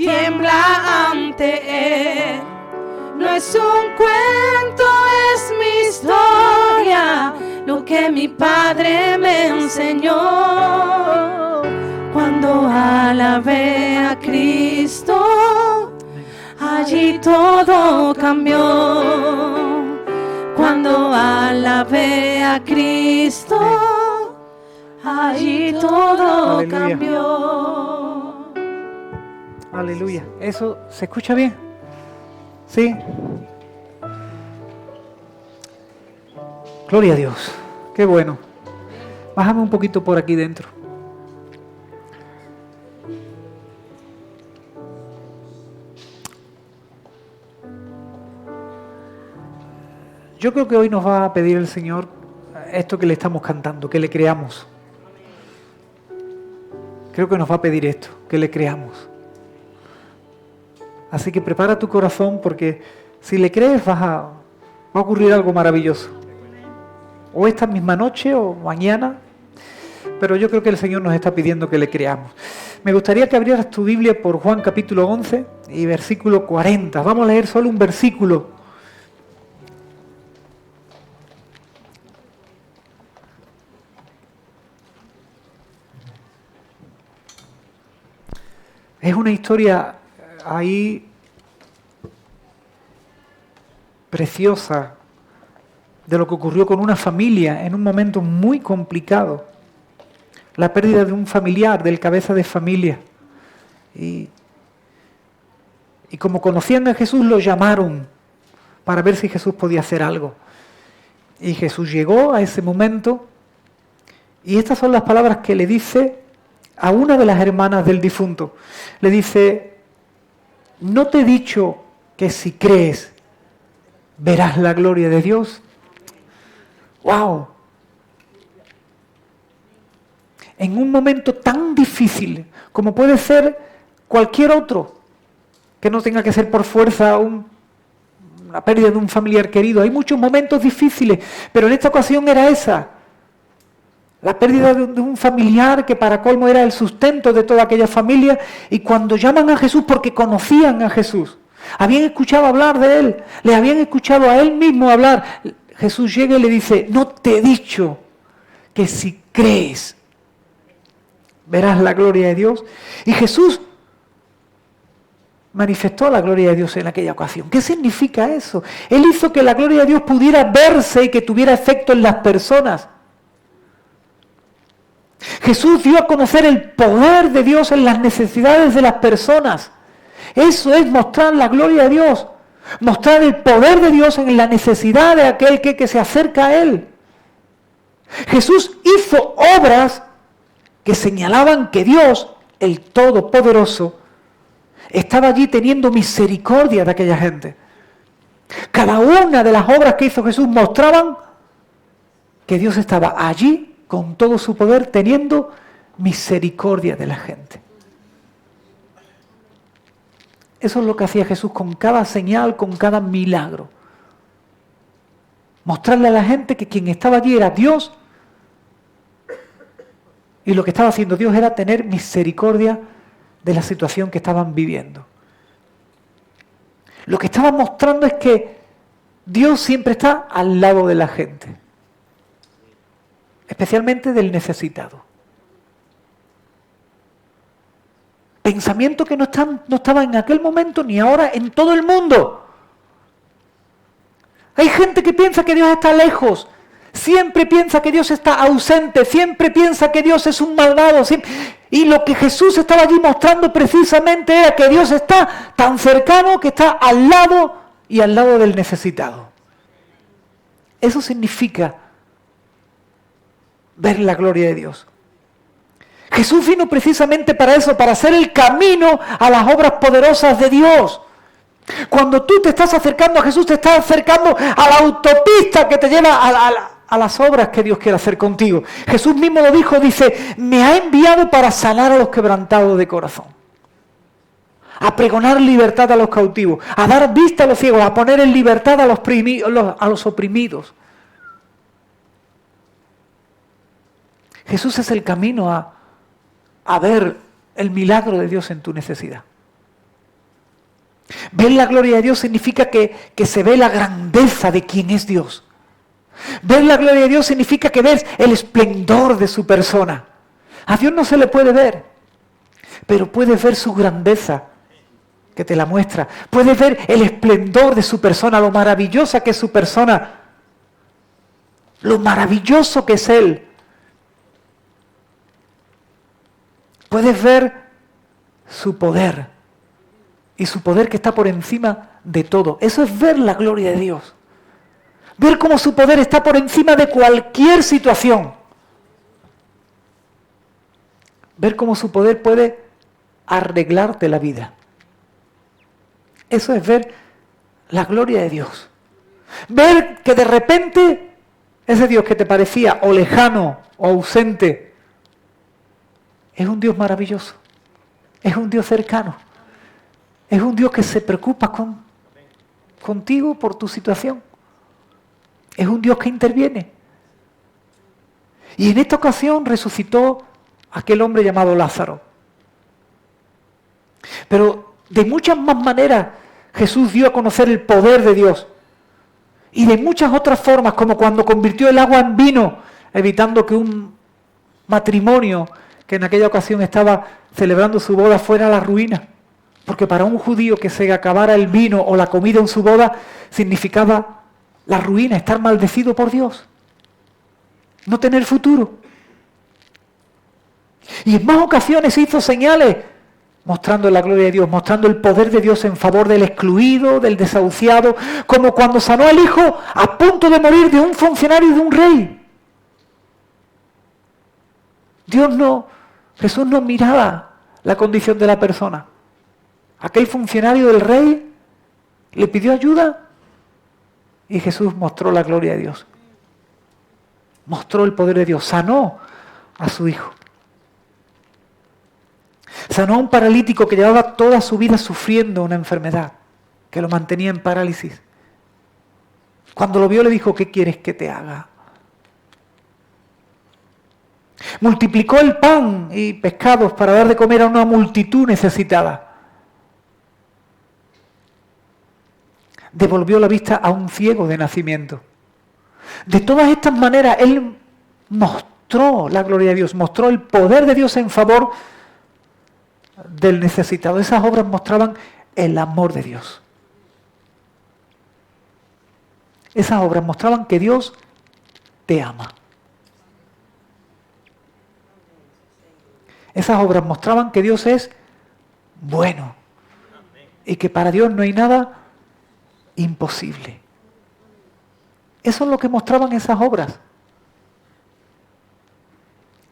tiembla ante él. No es un cuento, es mi historia, lo que mi padre me enseñó. Cuando alabé a Cristo, allí todo cambió. Cuando alabé a Cristo, allí todo Aleluya. cambió. Aleluya. ¿Eso se escucha bien? ¿Sí? Gloria a Dios. Qué bueno. Bájame un poquito por aquí dentro. Yo creo que hoy nos va a pedir el Señor esto que le estamos cantando, que le creamos. Creo que nos va a pedir esto, que le creamos. Así que prepara tu corazón, porque si le crees va a ocurrir algo maravilloso. O esta misma noche o mañana, pero yo creo que el Señor nos está pidiendo que le creamos. Me gustaría que abrieras tu Biblia por Juan capítulo 11 y versículo 40. Vamos a leer solo un versículo. Es una historia ahí preciosa de lo que ocurrió con una familia en un momento muy complicado. La pérdida de un familiar, del cabeza de familia. Y como conocían a Jesús, lo llamaron para ver si Jesús podía hacer algo. Y Jesús llegó a ese momento y estas son las palabras que le dice a una de las hermanas del difunto. Le dice: ¿no te he dicho que si crees verás la gloria de Dios? ¡Wow! En un momento tan difícil como puede ser cualquier otro, que no tenga que ser por fuerza la pérdida de un familiar querido. Hay muchos momentos difíciles, pero en esta ocasión era esa. La pérdida de un familiar que para colmo era el sustento de toda aquella familia, y cuando llaman a Jesús porque conocían a Jesús, habían escuchado hablar de Él, le habían escuchado a Él mismo hablar, Jesús llega y le dice: no te he dicho que si crees verás la gloria de Dios. Y Jesús manifestó la gloria de Dios en aquella ocasión. ¿Qué significa eso? Él hizo que la gloria de Dios pudiera verse y que tuviera efecto en las personas. Jesús dio a conocer el poder de Dios en las necesidades de las personas. Eso es mostrar la gloria de Dios. Mostrar el poder de Dios en la necesidad de aquel que se acerca a Él. Jesús hizo obras que señalaban que Dios, el Todopoderoso, estaba allí teniendo misericordia de aquella gente. Cada una de las obras que hizo Jesús mostraban que Dios estaba allí con todo su poder, teniendo misericordia de la gente. Eso es lo que hacía Jesús con cada señal, con cada milagro. Mostrarle a la gente que quien estaba allí era Dios, y lo que estaba haciendo Dios era tener misericordia de la situación que estaban viviendo. Lo que estaba mostrando es que Dios siempre está al lado de la gente, especialmente del necesitado. Pensamiento que no estaba en aquel momento ni ahora en todo el mundo. Hay gente que piensa que Dios está lejos, siempre piensa que Dios está ausente, siempre piensa que Dios es un malvado. Y lo que Jesús estaba allí mostrando precisamente era que Dios está tan cercano, que está al lado y al lado del necesitado. Eso significa ver la gloria de Dios. Jesús vino precisamente para eso, para hacer el camino a las obras poderosas de Dios. Cuando tú te estás acercando a Jesús, te estás acercando a la autopista que te lleva a las obras que Dios quiere hacer contigo. Jesús mismo lo dijo, dice: me ha enviado para sanar a los quebrantados de corazón, a pregonar libertad a los cautivos, a dar vista a los ciegos, a poner en libertad a los oprimidos. Jesús es el camino a ver el milagro de Dios en tu necesidad. Ver la gloria de Dios significa que se ve la grandeza de quién es Dios. Ver la gloria de Dios significa que ves el esplendor de su persona. A Dios no se le puede ver, pero puedes ver su grandeza, que te la muestra. Puedes ver el esplendor de su persona, lo maravillosa que es su persona, lo maravilloso que es Él. Puedes ver su poder, y su poder que está por encima de todo. Eso es ver la gloria de Dios. Ver cómo su poder está por encima de cualquier situación. Ver cómo su poder puede arreglarte la vida. Eso es ver la gloria de Dios. Ver que de repente ese Dios que te parecía o lejano o ausente es un Dios maravilloso. Es un Dios cercano. Es un Dios que se preocupa contigo por tu situación. Es un Dios que interviene. Y en esta ocasión resucitó aquel hombre llamado Lázaro. Pero de muchas más maneras Jesús dio a conocer el poder de Dios. Y de muchas otras formas, como cuando convirtió el agua en vino, evitando que un matrimonio que en aquella ocasión estaba celebrando su boda fuera a la ruina. Porque para un judío que se acabara el vino o la comida en su boda significaba la ruina, estar maldecido por Dios, no tener futuro. Y en más ocasiones hizo señales mostrando la gloria de Dios, mostrando el poder de Dios en favor del excluido, del desahuciado, como cuando sanó al hijo a punto de morir de un funcionario y de un rey. Jesús no miraba la condición de la persona. Aquel funcionario del rey le pidió ayuda y Jesús mostró la gloria de Dios. Mostró el poder de Dios. Sanó a su hijo. Sanó a un paralítico que llevaba toda su vida sufriendo una enfermedad que lo mantenía en parálisis. Cuando lo vio le dijo, ¿qué quieres que te haga? Multiplicó el pan y pescados para dar de comer a una multitud necesitada. Devolvió la vista a un ciego de nacimiento. De todas estas maneras, Él mostró la gloria de Dios, mostró el poder de Dios en favor del necesitado. Esas obras mostraban el amor de Dios. Esas obras mostraban que Dios te ama. Esas obras mostraban que Dios es bueno y que para Dios no hay nada imposible. Eso es lo que mostraban esas obras.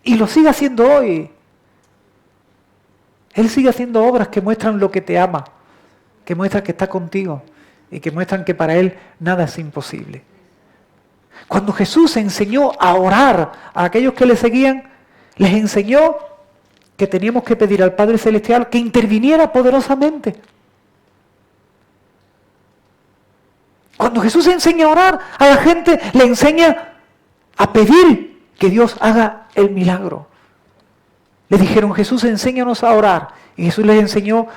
Y lo sigue haciendo hoy. Él sigue haciendo obras que muestran lo que te ama, que muestran que está contigo y que muestran que para Él nada es imposible. Cuando Jesús enseñó a orar a aquellos que le seguían, les enseñó que teníamos que pedir al Padre Celestial que interviniera poderosamente. Cuando Jesús enseña a orar a la gente, le enseña a pedir que Dios haga el milagro. Le dijeron, Jesús, enséñanos a orar. Y Jesús les enseñó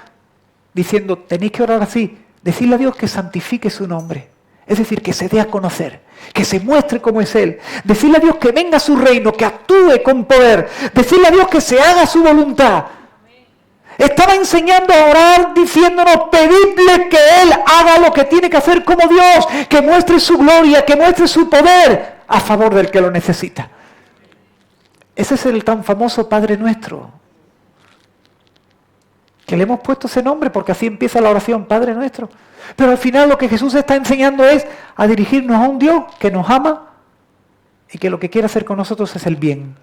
diciendo, tenéis que orar así, decirle a Dios que santifique su nombre. Es decir, que se dé a conocer, que se muestre cómo es Él. Decirle a Dios que venga a su reino, que actúe con poder. Decirle a Dios que se haga su voluntad. Estaba enseñando a orar diciéndonos, pedidle que Él haga lo que tiene que hacer como Dios, que muestre su gloria, que muestre su poder a favor del que lo necesita. Ese es el tan famoso Padre Nuestro, que le hemos puesto ese nombre porque así empieza la oración, Padre Nuestro. Pero al final lo que Jesús está enseñando es a dirigirnos a un Dios que nos ama y que lo que quiere hacer con nosotros es el bien.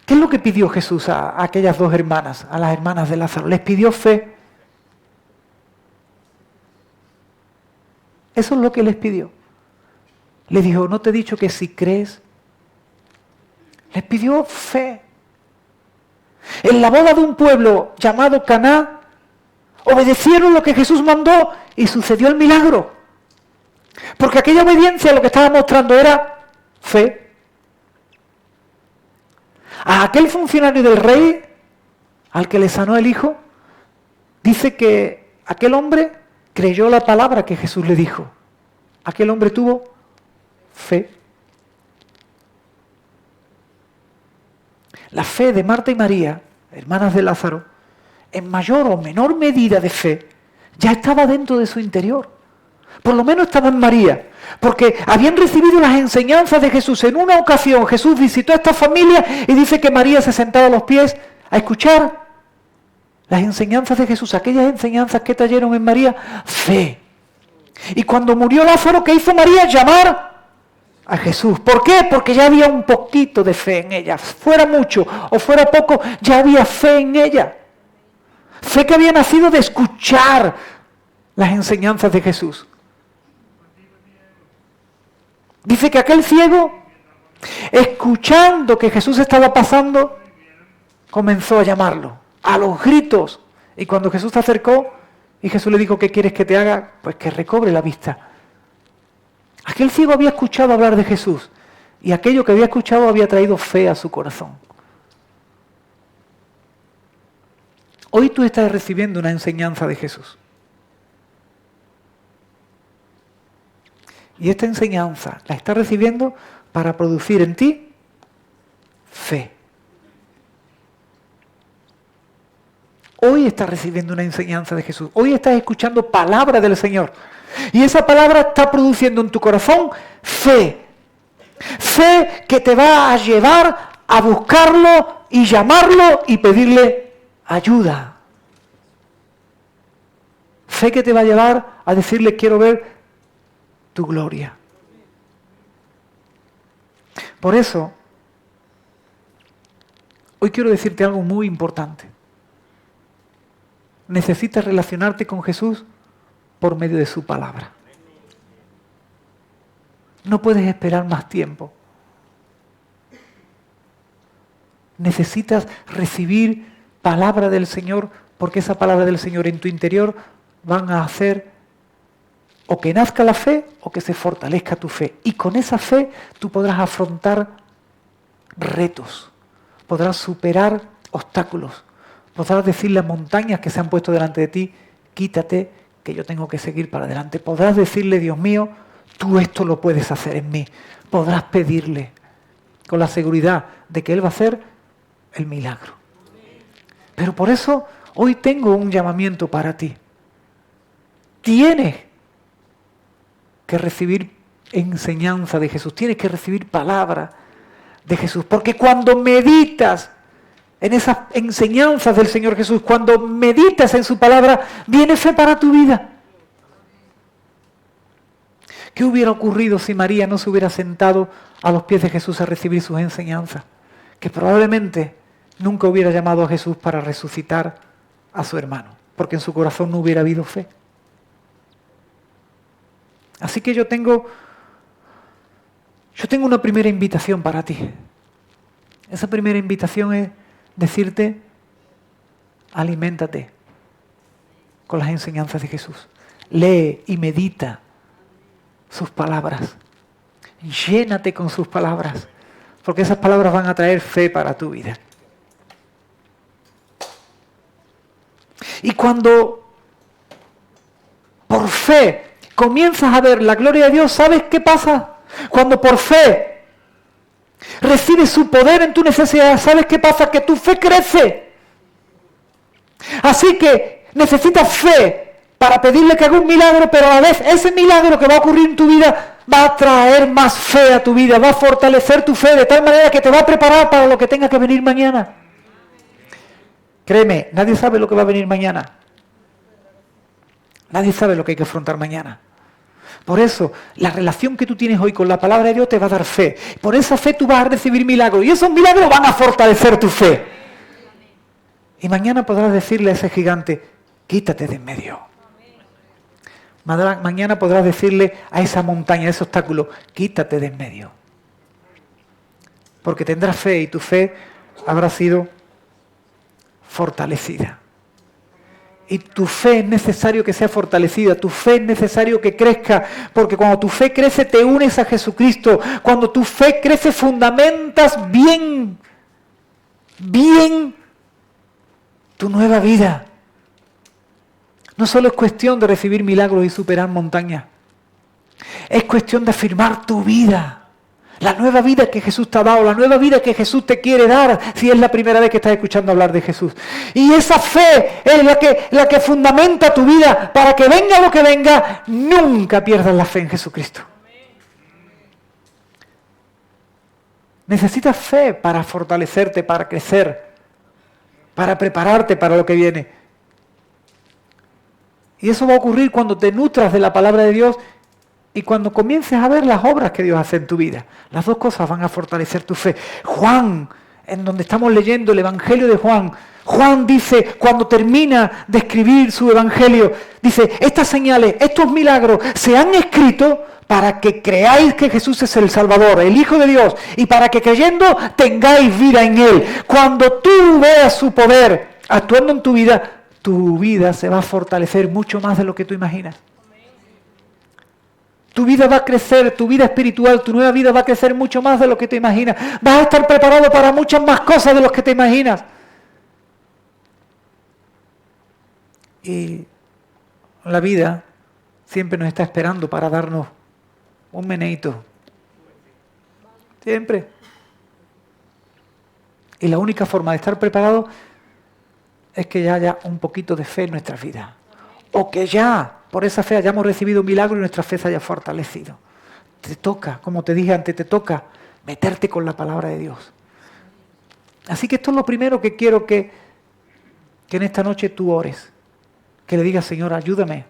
¿Qué es lo que pidió Jesús a aquellas dos hermanas, a las hermanas de Lázaro? Les pidió fe. Eso es lo que les pidió. Le dijo, ¿no te he dicho que si crees? Les pidió fe. En la boda de un pueblo llamado Caná, obedecieron lo que Jesús mandó y sucedió el milagro. Porque aquella obediencia lo que estaba mostrando era fe. A aquel funcionario del rey al que le sanó el hijo, dice que aquel hombre creyó la palabra que Jesús le dijo. Aquel hombre tuvo fe. La fe de Marta y María, hermanas de Lázaro, en mayor o menor medida de fe, ya estaba dentro de su interior. Por lo menos estaba en María, porque habían recibido las enseñanzas de Jesús. En una ocasión Jesús visitó a esta familia y dice que María se sentaba a los pies a escuchar las enseñanzas de Jesús, aquellas enseñanzas que trajeron en María fe. Y cuando murió Lázaro, ¿qué hizo María? Llamar a Jesús. ¿Por qué? Porque ya había un poquito de fe en ella. Fuera mucho o fuera poco, ya había fe en ella. Fe que había nacido de escuchar las enseñanzas de Jesús. Dice que aquel ciego, escuchando que Jesús estaba pasando, comenzó a llamarlo, a los gritos. Y cuando Jesús se acercó y Jesús le dijo, ¿qué quieres que te haga? Pues que recobre la vista. Aquel ciego había escuchado hablar de Jesús y aquello que había escuchado había traído fe a su corazón. Hoy tú estás recibiendo una enseñanza de Jesús. Y esta enseñanza la estás recibiendo para producir en ti fe. Hoy estás recibiendo una enseñanza de Jesús. Hoy estás escuchando palabra del Señor. Y esa palabra está produciendo en tu corazón fe. Fe que te va a llevar a buscarlo y llamarlo y pedirle ayuda. Fe que te va a llevar a decirle, quiero ver tu gloria. Por eso, hoy quiero decirte algo muy importante. Necesitas relacionarte con Jesús por medio de su palabra. No puedes esperar más tiempo. Necesitas recibir palabra del Señor, porque esa palabra del Señor en tu interior van a hacer o que nazca la fe o que se fortalezca tu fe. Y con esa fe tú podrás afrontar retos, podrás superar obstáculos, podrás decirle a montañas que se han puesto delante de ti, quítate, que yo tengo que seguir para adelante. Podrás decirle, Dios mío, tú esto lo puedes hacer en mí. Podrás pedirle con la seguridad de que Él va a hacer el milagro. Pero por eso hoy tengo un llamamiento para ti. Tienes que recibir enseñanza de Jesús, tienes que recibir palabra de Jesús, porque cuando meditas en esas enseñanzas del Señor Jesús, cuando meditas en su palabra, viene fe para tu vida. ¿Qué hubiera ocurrido si María no se hubiera sentado a los pies de Jesús a recibir sus enseñanzas? Que probablemente nunca hubiera llamado a Jesús para resucitar a su hermano, porque en su corazón no hubiera habido fe. Así que yo tengo una primera invitación para ti. Esa primera invitación es decirte, aliméntate con las enseñanzas de Jesús. Lee y medita sus palabras. Llénate con sus palabras, porque esas palabras van a traer fe para tu vida. Y cuando por fe comienzas a ver la gloria de Dios, ¿sabes qué pasa? Cuando por fe recibes su poder en tu necesidad, ¿sabes qué pasa? Que tu fe crece. Así que necesitas fe para pedirle que haga un milagro, pero a la vez ese milagro que va a ocurrir en tu vida va a traer más fe a tu vida, va a fortalecer tu fe de tal manera que te va a preparar para lo que tenga que venir mañana. Créeme, nadie sabe lo que va a venir mañana. Nadie sabe lo que hay que afrontar mañana. Por eso, la relación que tú tienes hoy con la palabra de Dios te va a dar fe. Por esa fe tú vas a recibir milagros. Y esos milagros van a fortalecer tu fe. Y mañana podrás decirle a ese gigante, quítate de en medio. Mañana podrás decirle a esa montaña, a ese obstáculo, quítate de en medio. Porque tendrás fe y tu fe habrá sido fortalecida. Y tu fe es necesario que sea fortalecida, tu fe es necesario que crezca, porque cuando tu fe crece te unes a Jesucristo, cuando tu fe crece fundamentas bien tu nueva vida. No solo es cuestión de recibir milagros y superar montañas. Es cuestión de afirmar tu vida. La nueva vida que Jesús te ha dado, la nueva vida que Jesús te quiere dar, si es la primera vez que estás escuchando hablar de Jesús. Y esa fe es la que fundamenta tu vida para que venga lo que venga, nunca pierdas la fe en Jesucristo. Necesitas fe para fortalecerte, para crecer, para prepararte para lo que viene. Y eso va a ocurrir cuando te nutras de la palabra de Dios y cuando comiences a ver las obras que Dios hace en tu vida. Las dos cosas van a fortalecer tu fe. Juan, en donde estamos leyendo el Evangelio de Juan, Juan dice, cuando termina de escribir su Evangelio, dice, estas señales, estos milagros se han escrito para que creáis que Jesús es el Salvador, el Hijo de Dios, y para que creyendo tengáis vida en Él. Cuando tú veas su poder actuando en tu vida se va a fortalecer mucho más de lo que tú imaginas. Tu vida va a crecer, tu vida espiritual, tu nueva vida va a crecer mucho más de lo que te imaginas. Vas a estar preparado para muchas más cosas de lo que te imaginas. Y la vida siempre nos está esperando para darnos un meneíto. Siempre. Y la única forma de estar preparado es que ya haya un poquito de fe en nuestras vidas. O que ya por esa fe hayamos recibido un milagro y nuestra fe se haya fortalecido. Te toca, como te dije antes, te toca meterte con la palabra de Dios. Así que esto es lo primero que quiero que en esta noche tú ores. Que le digas, Señor, ayúdame.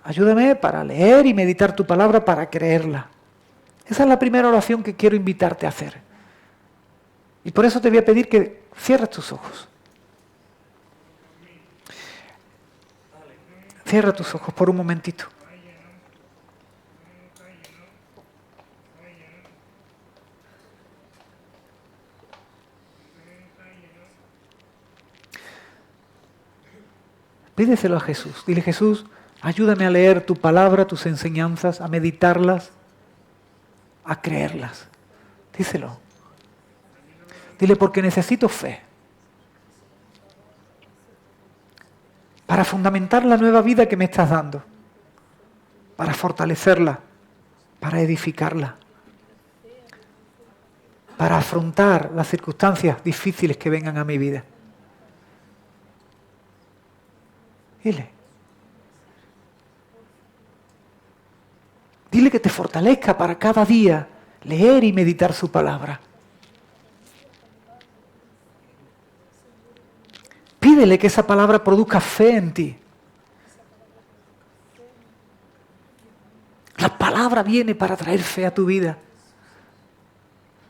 Ayúdame para leer y meditar tu palabra, para creerla. Esa es la primera oración que quiero invitarte a hacer. Y por eso te voy a pedir que cierres tus ojos. Cierra tus ojos por un momentito. Pídeselo a Jesús. Dile, Jesús, ayúdame a leer tu palabra, tus enseñanzas, a meditarlas, a creerlas. Díselo. Dile, porque necesito fe. Para fundamentar la nueva vida que me estás dando. Para fortalecerla. Para edificarla. Para afrontar las circunstancias difíciles que vengan a mi vida. Dile. Dile que te fortalezca para cada día leer y meditar su palabra. Pídele que esa palabra produzca fe en ti. La palabra viene para traer fe a tu vida.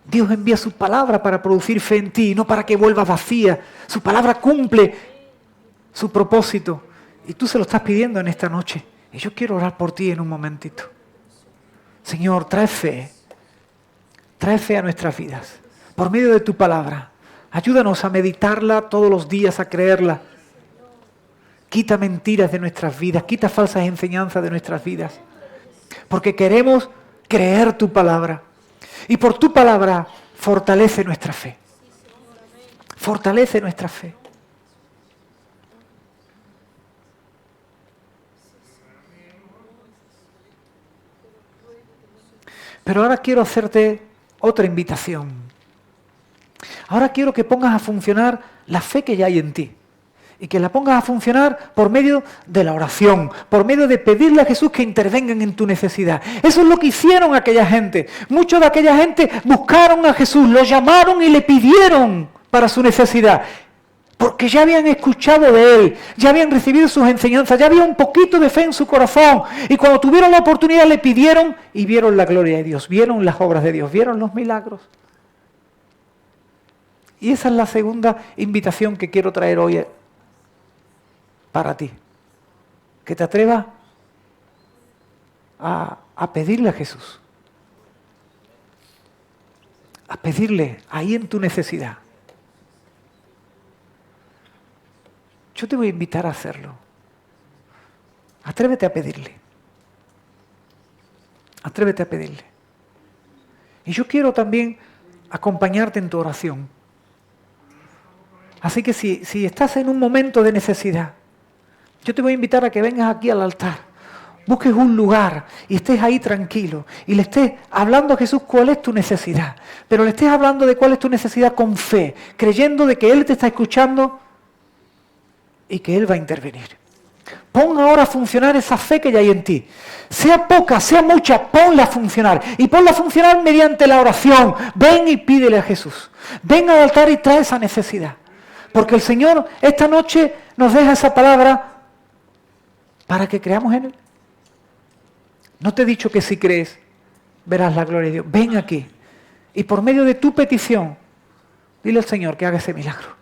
Dios envía su palabra para producir fe en ti, no para que vuelvas vacía. Su palabra cumple su propósito. Y tú se lo estás pidiendo en esta noche. Y yo quiero orar por ti en un momentito. Señor, trae fe. Trae fe a nuestras vidas. Por medio de tu palabra. Ayúdanos a meditarla todos los días, a creerla. Quita mentiras de nuestras vidas. Quita falsas enseñanzas de nuestras vidas. Porque queremos creer tu palabra. Y por tu palabra fortalece nuestra fe. Fortalece nuestra fe. Pero ahora quiero hacerte otra invitación. Ahora quiero que pongas a funcionar la fe que ya hay en ti. Y que la pongas a funcionar por medio de la oración, por medio de pedirle a Jesús que intervengan en tu necesidad. Eso es lo que hicieron aquella gente. Muchos de aquella gente buscaron a Jesús, lo llamaron y le pidieron para su necesidad. Porque ya habían escuchado de Él, ya habían recibido sus enseñanzas, ya había un poquito de fe en su corazón. Y cuando tuvieron la oportunidad le pidieron y vieron la gloria de Dios, vieron las obras de Dios, vieron los milagros. Y esa es la segunda invitación que quiero traer hoy para ti. Que te atrevas a pedirle a Jesús. A pedirle ahí en tu necesidad. Yo te voy a invitar a hacerlo. Atrévete a pedirle. Atrévete a pedirle. Y yo quiero también acompañarte en tu oración. Así que si estás en un momento de necesidad, yo te voy a invitar a que vengas aquí al altar, busques un lugar y estés ahí tranquilo y le estés hablando a Jesús cuál es tu necesidad, pero le estés hablando de cuál es tu necesidad con fe, creyendo de que Él te está escuchando y que Él va a intervenir. Pon ahora a funcionar esa fe que ya hay en ti. Sea poca, sea mucha, ponla a funcionar. Y ponla a funcionar mediante la oración. Ven y pídele a Jesús. Ven al altar y trae esa necesidad. Porque el Señor esta noche nos deja esa palabra para que creamos en Él. No te he dicho que si crees, verás la gloria de Dios. Ven aquí. Y por medio de tu petición, dile al Señor que haga ese milagro.